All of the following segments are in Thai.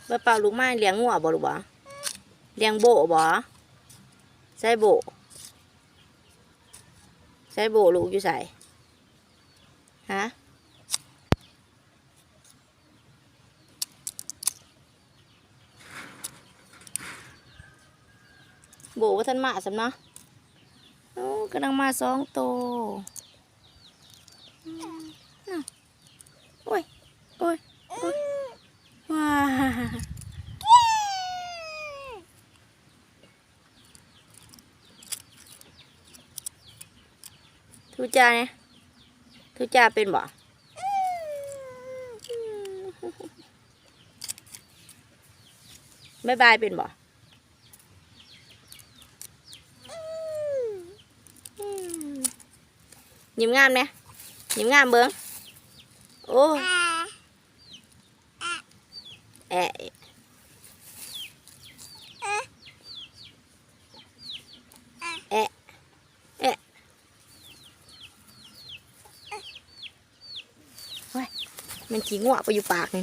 บ่เป่าลูกไม้เลี้ยงงัวบ่ลูกบ่เลี้ยงโบบ่ใส่โบใส่โบลูกอยู่ใส่ฮะโบว่าท่านมาสำเนาะโอ้กำลังมา2 ตัวโอ้ยโอ้ยโอ้ยว้าทุจ่าเนี่ยทุจ่าเป็นบ่บ๊ายบายเป็นบ่ยิ้มงามเนี่ยยิ้มงามเบิ้งโอ้แอะแอะแอะเฮ้ยมันขี้งวไปอยู่ปากนี่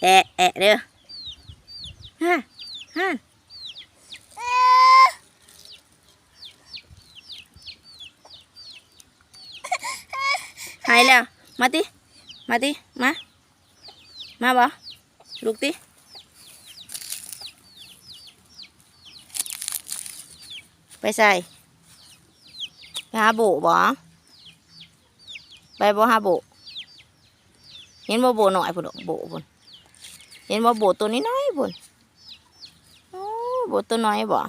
แอะแอะเด้อฮะฮะหายแล้วมาติมาติมาบ่ลูกติไปใส่ไปหาโบบ่ไปบ่หาโบเห็นบ่โบหน่อยพุ่นโบพุ่นเห็นบ่โบตัวนี้น้อยพุ่นโอ้โบตัวน้อยบ่